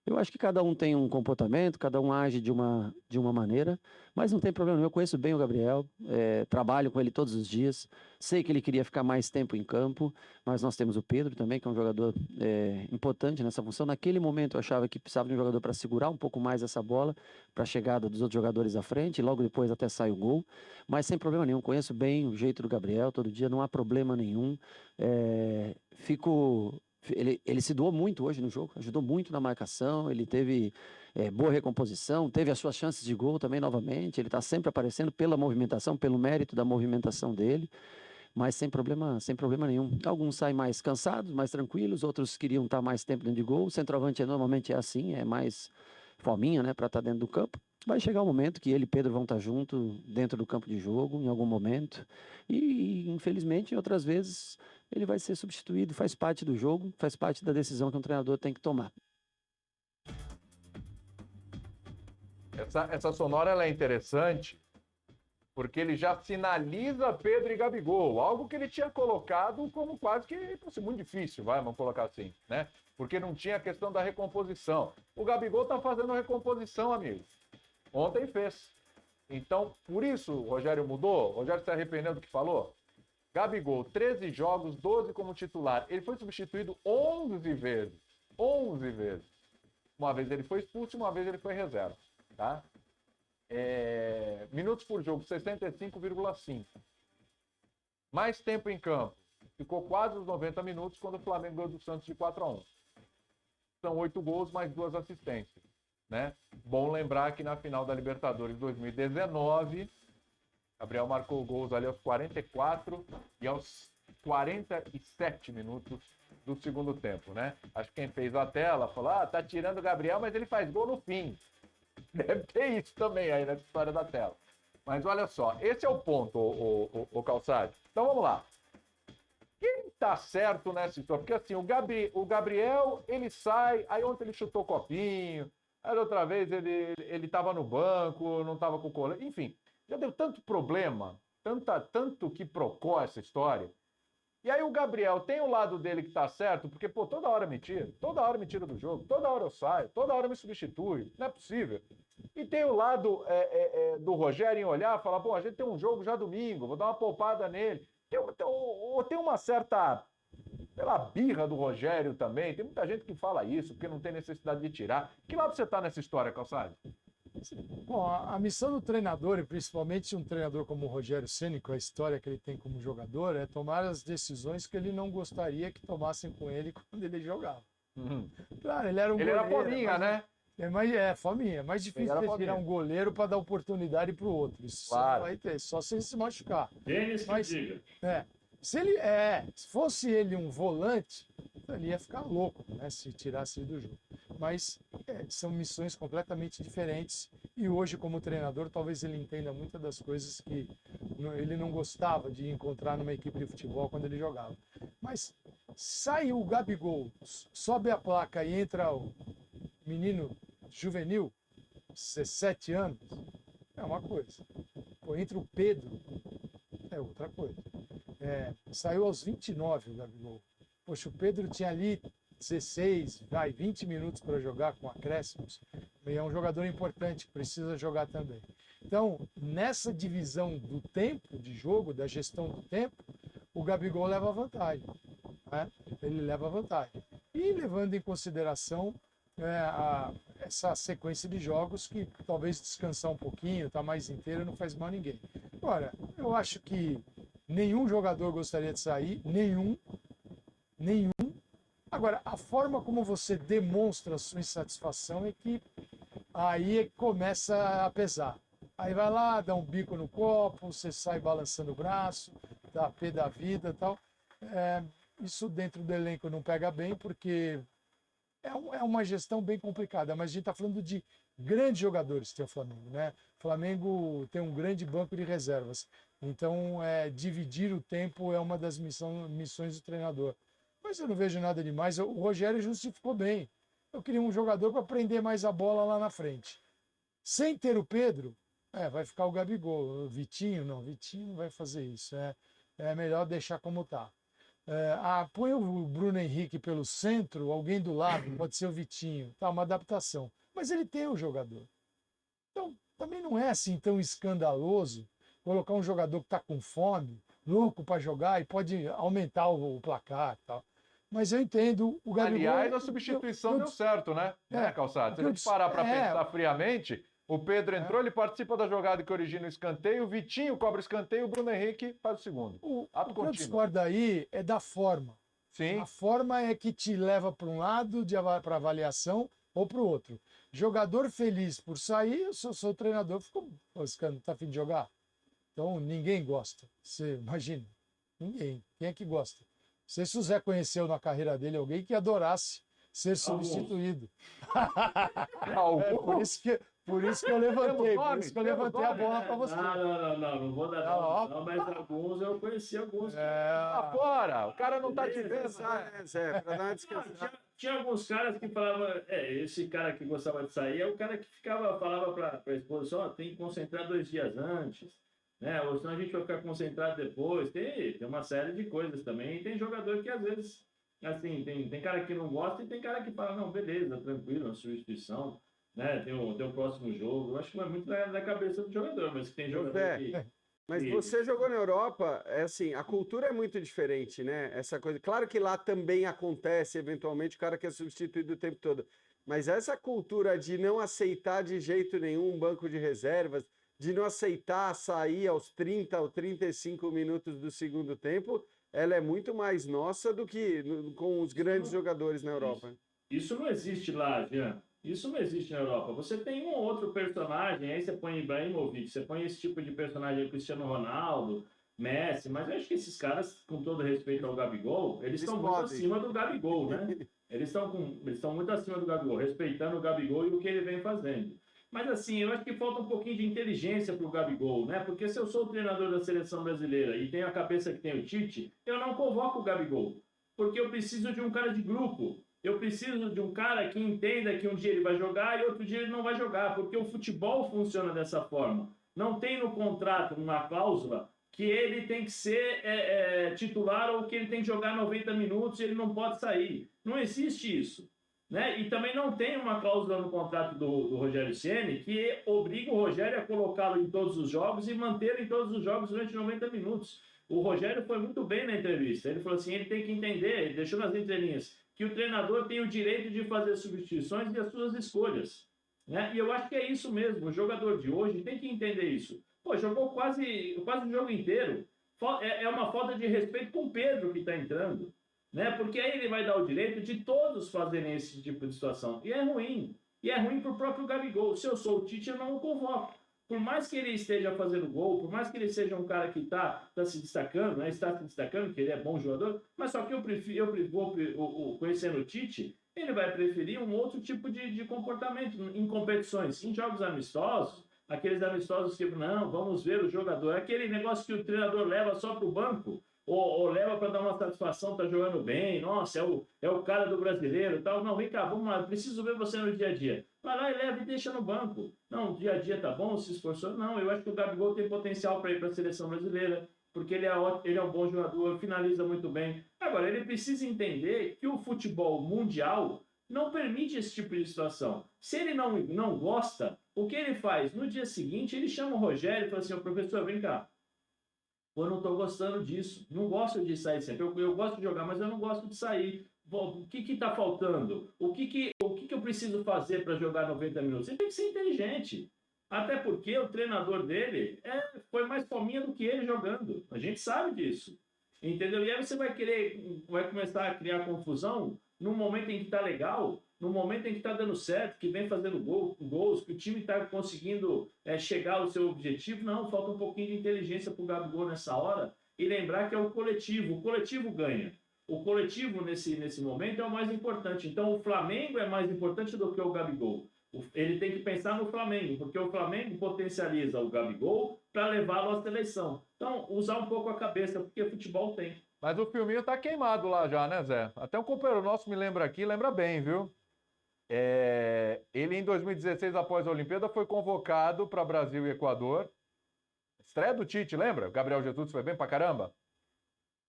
Eu acho que cada um tem um comportamento, cada um age de uma maneira, mas não tem problema nenhum. Eu conheço bem o Gabriel, trabalho com ele todos os dias, sei que ele queria ficar mais tempo em campo, mas nós temos o Pedro também, que é um jogador importante nessa função. Naquele momento eu achava que precisava de um jogador para segurar um pouco mais essa bola, para a chegada dos outros jogadores à frente, e logo depois até sai o gol, mas sem problema nenhum. Conheço bem o jeito do Gabriel, todo dia, não há problema nenhum. Fico. Ele se doou muito hoje no jogo, ajudou muito na marcação, ele teve boa recomposição, teve as suas chances de gol também novamente. Ele está sempre aparecendo pela movimentação, pelo mérito da movimentação dele, mas sem problema nenhum. Alguns saem mais cansados, mais tranquilos, outros queriam estar mais tempo dentro de gol. O centroavante normalmente é assim, é mais fominha, né, para estar dentro do campo. Vai chegar o momento que ele e Pedro vão estar junto dentro do campo de jogo, em algum momento. E, infelizmente, em outras vezes, ele vai ser substituído, faz parte do jogo, faz parte da decisão que um treinador tem que tomar. Essa sonora ela é interessante porque ele já sinaliza Pedro e Gabigol, algo que ele tinha colocado como quase que fosse muito difícil, vamos colocar assim, né? Porque não tinha a questão da recomposição. O Gabigol está fazendo a recomposição, amigo. Ontem fez. Então, por isso o Rogério mudou. O Rogério se arrependeu do que falou? Gabigol, 13 jogos, 12 como titular. Ele foi substituído 11 vezes. 11 vezes. Uma vez ele foi expulso e uma vez ele foi reserva. Tá? Minutos por jogo, 65,5. Mais tempo em campo. Ficou quase os 90 minutos quando o Flamengo ganhou do Santos de 4-1. São 8 gols mais 2 assistências. Né? Bom lembrar que na final da Libertadores 2019, Gabriel marcou gols ali aos 44 e aos 47 minutos do segundo tempo, né? Acho que quem fez a tela falou, tá tirando o Gabriel, mas ele faz gol no fim. Deve ter isso também aí nessa história da tela. Mas olha só, esse é o ponto, o Calçade. Então vamos lá. Quem tá certo nessa história? Porque assim, o Gabriel, ele sai, aí ontem ele chutou copinho, aí outra vez ele tava no banco, não tava com o colete, enfim. Já deu tanto problema, tanto que procó essa história. E aí o Gabriel tem o lado dele que tá certo, porque, pô, toda hora me tira do jogo, toda hora eu saio, toda hora me substitui, não é possível. E tem o lado do Rogério em olhar, falar, pô, a gente tem um jogo já domingo, vou dar uma poupada nele. Tem uma certa, sei lá, birra do Rogério também, tem muita gente que fala isso, porque não tem necessidade de tirar. Que lado você tá nessa história, Calçado? Bom, a missão do treinador, e principalmente um treinador como o Rogério Ceni, com a história que ele tem como jogador, é tomar as decisões que ele não gostaria que tomassem com ele quando ele jogava. Uhum. Claro, ele era um Ele goleiro. era fominha, né? Fominha. É mais difícil você tirar um goleiro para dar oportunidade para o outro. Isso Claro. vai ter, só se ele se machucar. Denis que Mas, diga. se fosse ele um volante, ele ia ficar louco, né, se tirasse ele do jogo. Mas são missões completamente diferentes e hoje, como treinador, talvez ele entenda muitas das coisas que ele não gostava de encontrar numa equipe de futebol quando ele jogava. Mas sai o Gabigol, sobe a placa e entra o menino juvenil, 17 anos, é uma coisa. Pô, entra o Pedro, é outra coisa. Saiu aos 29 o Gabigol. Poxa, o Pedro tinha ali 16, 20 minutos para jogar com acréscimos. E é um jogador importante, precisa jogar também. Então, nessa divisão do tempo de jogo, da gestão do tempo, o Gabigol leva vantagem. Né? Ele leva vantagem. E levando em consideração essa sequência de jogos que talvez descansar um pouquinho, estar mais inteiro, não faz mal a ninguém. Agora, eu acho que nenhum jogador gostaria de sair, nenhum. Agora, a forma como você demonstra a sua insatisfação é que aí começa a pesar. Aí vai lá, dá um bico no copo, você sai balançando o braço, dá pé da vida e tal. Isso dentro do elenco não pega bem, porque é uma gestão bem complicada, mas a gente está falando de grandes jogadores que tem o Flamengo, né? O Flamengo tem um grande banco de reservas. Então, dividir o tempo é uma das missões do treinador. Mas eu não vejo nada demais. O Rogério justificou bem. Eu queria um jogador para prender mais a bola lá na frente. Sem ter o Pedro, vai ficar o Gabigol. O Vitinho não vai fazer isso. É melhor deixar como está. Põe o Bruno Henrique pelo centro, alguém do lado, pode ser o Vitinho. Tá, uma adaptação. Mas ele tem o jogador. Então, também não é assim tão escandaloso colocar um jogador que está com fome, louco para jogar e pode aumentar o placar e tal. Mas eu entendo o Gabigol. Aliás, a substituição deu certo, né? Calçado? Se a gente parar para pensar friamente, o Pedro entrou, ele participa da jogada que origina o escanteio, o Vitinho cobra o escanteio, o Bruno Henrique faz o segundo. O que eu discordo aí é da forma. Sim. A forma é que te leva para um lado para avaliação ou para o outro. Jogador feliz por sair, eu sou o treinador, ficou, esse cara não está a fim de jogar? Então ninguém gosta. Você imagina? Ninguém. Quem é que gosta? Não sei se o Zé conheceu na carreira dele alguém que adorasse ser substituído. Por isso que eu levantei. Por isso que eu levantei a bola para você. Não vou dar não, mas alguns eu conheci alguns. Tá fora, o cara não tá te vendo. Zé, pra dar uma descansada. Tinha alguns caras que falavam, esse cara que gostava de sair é o cara que falava para a esposa, ó, tem que concentrar 2 dias antes, né? Ou senão a gente vai ficar concentrado depois. Tem uma série de coisas também. E tem jogador que às vezes, assim, tem cara que não gosta e tem cara que fala, não, beleza, tranquilo, uma substituição, né? Tem o próximo jogo. Eu acho que é muito da cabeça do jogador, mas que tem jogador que... Mas você jogou na Europa, assim, a cultura é muito diferente, né? Essa coisa. Claro que lá também acontece, eventualmente, o cara que é substituído o tempo todo. Mas essa cultura de não aceitar de jeito nenhum um banco de reservas, de não aceitar sair aos 30 ou 35 minutos do segundo tempo, ela é muito mais nossa do que com os grandes jogadores na Europa. Isso não existe lá, Jean. Isso não existe na Europa. Você tem um ou outro personagem, aí você põe Ibrahimovic, você põe esse tipo de personagem, Cristiano Ronaldo, Messi, mas eu acho que esses caras, com todo respeito ao Gabigol, eles estão muito acima do Gabigol, né? Eles estão muito acima do Gabigol, respeitando o Gabigol e o que ele vem fazendo. Mas assim, eu acho que falta um pouquinho de inteligência para o Gabigol, né? Porque se eu sou o treinador da seleção brasileira e tenho a cabeça que tem o Tite, eu não convoco o Gabigol, porque eu preciso de um cara de grupo. Eu preciso de um cara que entenda que um dia ele vai jogar e outro dia ele não vai jogar, porque o futebol funciona dessa forma. Não tem no contrato uma cláusula que ele tem que ser titular ou que ele tem que jogar 90 minutos e ele não pode sair. Não existe isso, né? E também não tem uma cláusula no contrato do Rogério Ceni que obriga o Rogério a colocá-lo em todos os jogos e mantê-lo em todos os jogos durante 90 minutos. O Rogério foi muito bem na entrevista. Ele falou assim, ele tem que entender, ele deixou nas entrelinhas, que o treinador tem o direito de fazer substituições e as suas escolhas, né? E eu acho que é isso mesmo. O jogador de hoje tem que entender isso. Pô, jogou quase o jogo inteiro. É uma falta de respeito com o Pedro que está entrando, né? Porque aí ele vai dar o direito de todos fazerem esse tipo de situação. E é ruim. E é ruim para o próprio Gabigol. Se eu sou o Tite, eu não o convoco. Por mais que ele esteja fazendo gol, por mais que ele seja um cara que está se destacando, né? Está se destacando, que ele é bom jogador, mas só que conhecendo o Tite, ele vai preferir um outro tipo de comportamento em competições, em jogos amistosos, aqueles amistosos que, não, vamos ver o jogador, aquele negócio que o treinador leva só para o banco, ou leva para dar uma satisfação, tá jogando bem, nossa, é o cara do brasileiro e tal. Não, vem cá, vamos lá, preciso ver você no dia a dia. Vai lá e leva e deixa no banco. Não, dia a dia tá bom, se esforçou. Não, eu acho que o Gabigol tem potencial para ir para a seleção brasileira, porque ele é um bom jogador, finaliza muito bem. Agora, ele precisa entender que o futebol mundial não permite esse tipo de situação. Se ele não gosta, o que ele faz? No dia seguinte, ele chama o Rogério e fala assim, ô professor, vem cá, eu não estou gostando disso, não gosto de sair sempre. Eu gosto de jogar, mas eu não gosto de sair. Bom, o que está faltando? O que eu preciso fazer para jogar 90 minutos? Ele tem que ser inteligente. Até porque o treinador dele foi mais fominha do que ele jogando. A gente sabe disso. Entendeu? E aí você vai começar a criar confusão num momento em que está legal, no momento em que está dando certo, que vem fazendo gols, que o time está conseguindo chegar ao seu objetivo. Não, falta um pouquinho de inteligência para o Gabigol nessa hora e lembrar que é o coletivo ganha. O coletivo nesse momento é o mais importante. Então o Flamengo é mais importante do que o Gabigol. Ele tem que pensar no Flamengo, porque o Flamengo potencializa o Gabigol para levá-lo à seleção. Então, usar um pouco a cabeça, porque futebol tem. Mas o filminho tá queimado lá já, né, Zé? Até um companheiro nosso me lembra aqui, lembra bem, viu? Ele, em 2016, após a Olimpíada, foi convocado para Brasil e Equador. Estreia do Tite, lembra? Gabriel Jesus foi bem pra caramba.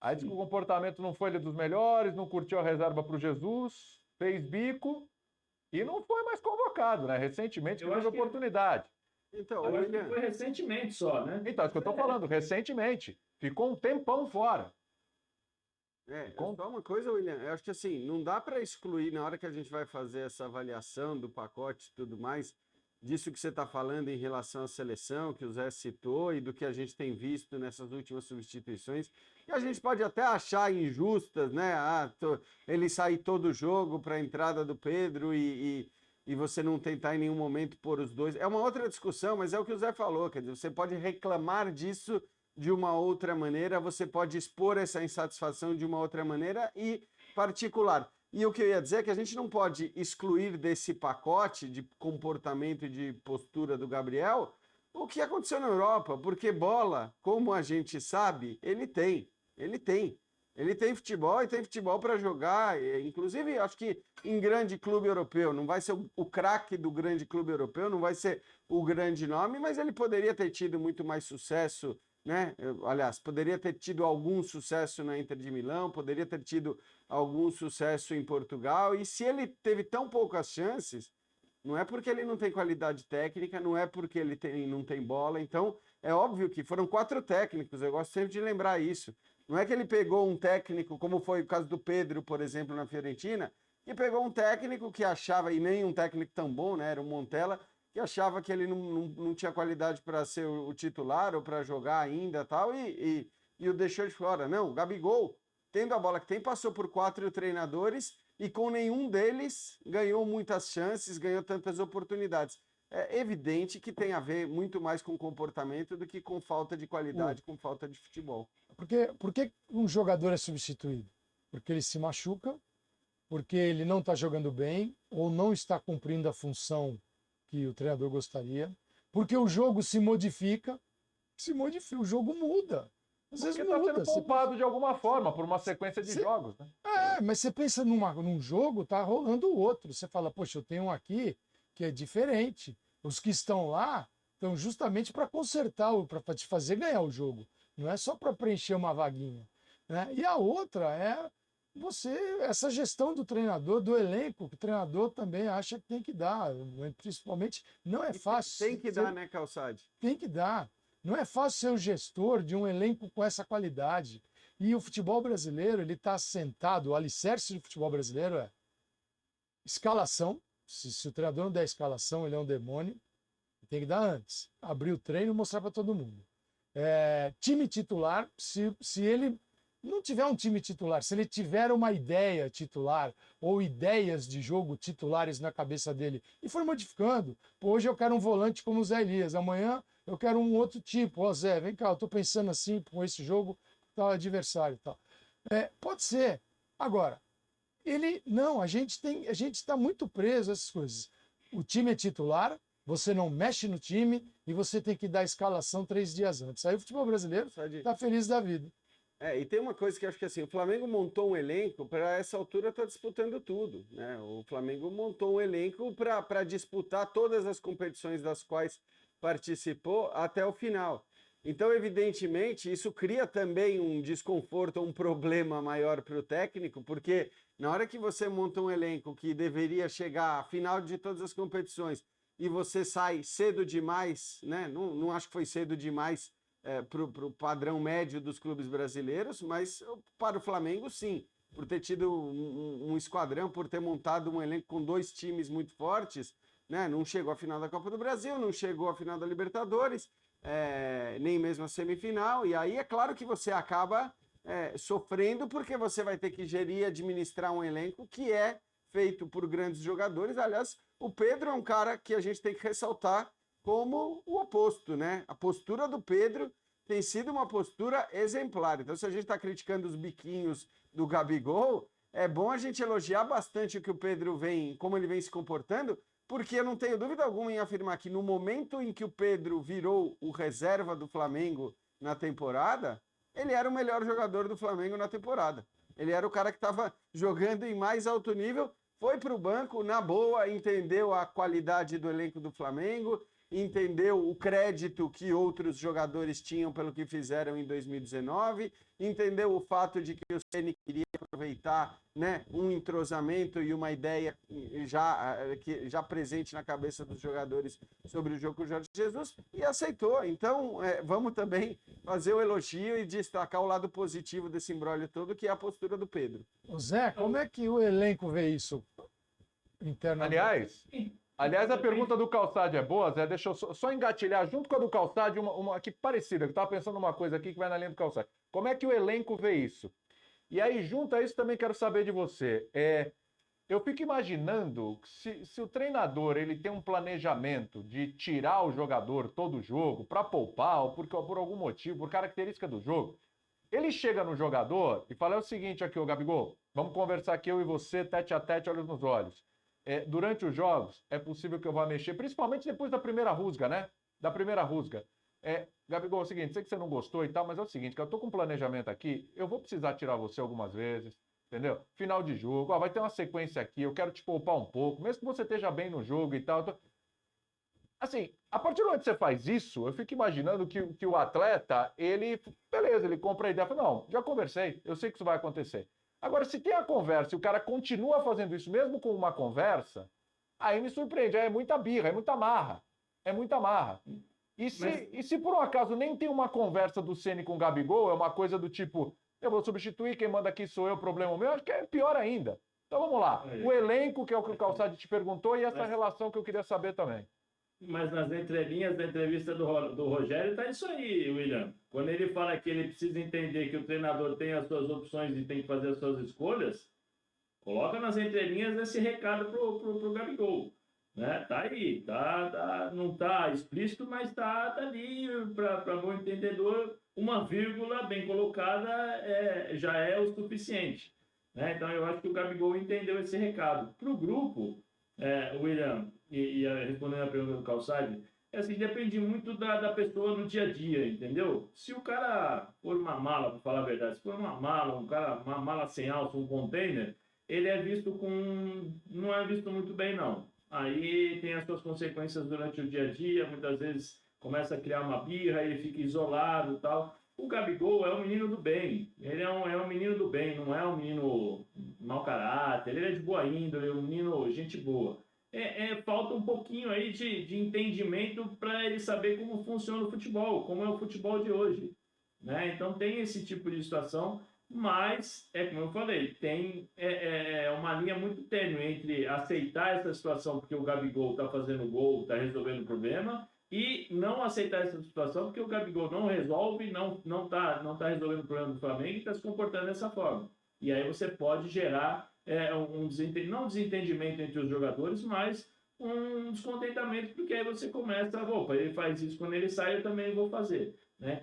Aí disse que o comportamento não foi dos melhores, não curtiu a reserva para o Jesus, fez bico e não foi mais convocado, né? Recentemente Eu teve acho que- oportunidade. Então, Eu acho que William, foi recentemente só, né? Então, é isso que eu estou falando, recentemente. Ficou um tempão fora. só uma coisa, William, eu acho que assim, não dá para excluir na hora que a gente vai fazer essa avaliação do pacote e tudo mais, disso que você está falando em relação à seleção, que o Zé citou, e do que a gente tem visto nessas últimas substituições, que a gente pode até achar injustas, né? Ele sair todo jogo para a entrada do Pedro e você não tentar em nenhum momento pôr os dois. É uma outra discussão, mas é o que o Zé falou, quer dizer, você pode reclamar disso de uma outra maneira, você pode expor essa insatisfação de uma outra maneira e particular. E o que eu ia dizer é que a gente não pode excluir desse pacote de comportamento e de postura do Gabriel o que aconteceu na Europa, porque bola, como a gente sabe, ele tem. Ele tem. Ele tem futebol e tem futebol para jogar, inclusive acho que em grande clube europeu, não vai ser o craque do grande clube europeu, não vai ser o grande nome, mas ele poderia ter tido muito mais sucesso, né? Aliás, poderia ter tido algum sucesso na Inter de Milão, poderia ter tido algum sucesso em Portugal, e se ele teve tão poucas chances, não é porque ele não tem qualidade técnica, não é porque ele não tem bola, então é óbvio que foram 4 técnicos, eu gosto sempre de lembrar isso. Não é que ele pegou um técnico, como foi o caso do Pedro, por exemplo, na Fiorentina, que pegou um técnico que achava, e nem um técnico tão bom, né? Era o Montella, que achava que ele não tinha qualidade para ser o titular ou para jogar ainda tal, e o deixou de fora. Não, o Gabigol, tendo a bola que tem, passou por 4 treinadores e com nenhum deles ganhou muitas chances, ganhou tantas oportunidades. É evidente que tem a ver muito mais com comportamento do que com falta de qualidade, com falta de futebol. Por que um jogador é substituído? Porque ele se machuca, porque ele não está jogando bem ou não está cumprindo a função que o treinador gostaria, porque o jogo se modifica, o jogo muda. Às vezes Porque está muda. sendo poupado de alguma forma por uma sequência de jogos. Né? Mas você pensa num jogo, tá rolando o outro. Você fala, poxa, eu tenho um aqui que é diferente. Os que estão lá estão justamente para consertar, para te fazer ganhar o jogo. Não é só para preencher uma vaguinha. Né? E a outra é essa gestão do treinador, do elenco, que o treinador também acha que tem que dar. Principalmente, não é fácil. Tem que dar, né, Calçade? Tem que dar. Não é fácil ser o gestor de um elenco com essa qualidade. E o futebol brasileiro, ele está assentado, o alicerce do futebol brasileiro é escalação. Se o treinador não der escalação, ele é um demônio. Tem que dar antes. Abrir o treino e mostrar para todo mundo. Time titular, se ele não tiver um time titular, se ele tiver uma ideia titular ou ideias de jogo titulares na cabeça dele e for modificando, pô, hoje eu quero um volante como o Zé Elias, amanhã eu quero um outro tipo, ó Zé, vem cá, eu tô pensando assim com esse jogo, tal adversário e tal. Pode ser. Agora, a gente está muito preso a essas coisas. O time é titular, você não mexe no time e você tem que dar a escalação 3 dias antes. Aí o futebol brasileiro está feliz da vida. E tem uma coisa que eu acho que assim, o Flamengo montou um elenco para essa altura estar disputando tudo, né? O Flamengo montou um elenco para disputar todas as competições das quais participou até o final. Então, evidentemente, isso cria também um desconforto, um problema maior para o técnico, porque na hora que você monta um elenco que deveria chegar à final de todas as competições e você sai cedo demais, né? Não acho que foi cedo demais para o padrão médio dos clubes brasileiros, mas para o Flamengo, sim. Por ter tido um esquadrão, por ter montado um elenco com 2 times muito fortes, né? Não chegou à final da Copa do Brasil, não chegou à final da Libertadores, nem mesmo a semifinal, e aí é claro que você acaba sofrendo porque você vai ter que gerir e administrar um elenco que é feito por grandes jogadores. Aliás, o Pedro é um cara que a gente tem que ressaltar como o oposto, né? A postura do Pedro tem sido uma postura exemplar. Então, se a gente está criticando os biquinhos do Gabigol, é bom a gente elogiar bastante o que o Pedro como ele vem se comportando, porque eu não tenho dúvida alguma em afirmar que no momento em que o Pedro virou o reserva do Flamengo na temporada, ele era o melhor jogador do Flamengo na temporada. Ele era o cara que estava jogando em mais alto nível, foi para o banco, na boa, entendeu a qualidade do elenco do Flamengo, entendeu o crédito que outros jogadores tinham pelo que fizeram em 2019, entendeu o fato de que o Ceni queria aproveitar, né, um entrosamento e uma ideia já presente na cabeça dos jogadores sobre o jogo com o Jorge Jesus e aceitou. Então, vamos também fazer o elogio e destacar o lado positivo desse imbróglio todo, que é a postura do Pedro. Ô Zé, como é que o elenco vê isso internamente? Aliás, a pergunta do Calçade é boa, Zé. Deixa eu só engatilhar junto com a do Calçade, uma aqui parecida, que eu estava pensando numa coisa aqui que vai na linha do Calçade. Como é que o elenco vê isso? E aí, junto a isso, também quero saber de você. Eu fico imaginando se o treinador ele tem um planejamento de tirar o jogador todo jogo para poupar, ou por algum motivo, por característica do jogo, ele chega no jogador e fala: é o seguinte aqui, ô Gabigol, vamos conversar aqui eu e você, tete a tete, olhos nos olhos. Durante os jogos, é possível que eu vá mexer, principalmente depois da primeira rusga, né? Da primeira rusga. Gabigol, é o seguinte, sei que você não gostou e tal, mas é o seguinte, que eu tô com um planejamento aqui, eu vou precisar tirar você algumas vezes, entendeu? Final de jogo, vai ter uma sequência aqui, eu quero te poupar um pouco, mesmo que você esteja bem no jogo e tal. Assim, a partir do momento que você faz isso, eu fico imaginando que o atleta, beleza, ele compra a ideia, fala, não, já conversei, eu sei que isso vai acontecer. Agora, se tem a conversa e o cara continua fazendo isso mesmo com uma conversa, aí me surpreende, é muita birra, é muita marra. É muita marra. E se por um acaso nem tem uma conversa do Ceni com o Gabigol, é uma coisa do tipo, eu vou substituir, quem manda aqui sou eu, problema meu, acho que é pior ainda. Então vamos lá, o elenco, que é o que o Calçade te perguntou, e essa relação que eu queria saber também. Mas nas entrelinhas da entrevista do Rogério tá isso aí, William. Quando ele fala que ele precisa entender que o treinador tem as suas opções e tem que fazer as suas escolhas, coloca nas entrelinhas esse recado pro Gabigol. Né? Tá aí, não tá explícito, mas tá ali para bom entendedor, uma vírgula bem colocada já é o suficiente. Né? Então eu acho que o Gabigol entendeu esse recado. Para o grupo, William, e respondendo a pergunta do Calçade, assim, depende muito da pessoa no dia a dia, entendeu? Se o cara for uma mala, para falar a verdade, se for uma mala, uma mala sem alça, um container, ele não é visto muito bem, não. Aí tem as suas consequências durante o dia a dia, muitas vezes começa a criar uma birra, ele fica isolado e tal. O Gabigol é um menino do bem, ele é um menino do bem, não é um menino mau caráter, ele é de boa índole, é um menino gente boa. Falta um pouquinho aí de entendimento para ele saber como funciona o futebol, como é o futebol de hoje. Né? Então tem esse tipo de situação, mas, como eu falei, tem uma linha muito tênue entre aceitar essa situação porque o Gabigol está fazendo gol, está resolvendo o problema, e não aceitar essa situação porque o Gabigol não resolve, não tá resolvendo o problema do Flamengo e está se comportando dessa forma. E aí você pode gerar não desentendimento entre os jogadores, mas um descontentamento, porque aí você começa, opa, ele faz isso quando ele sai, eu também vou fazer. Né?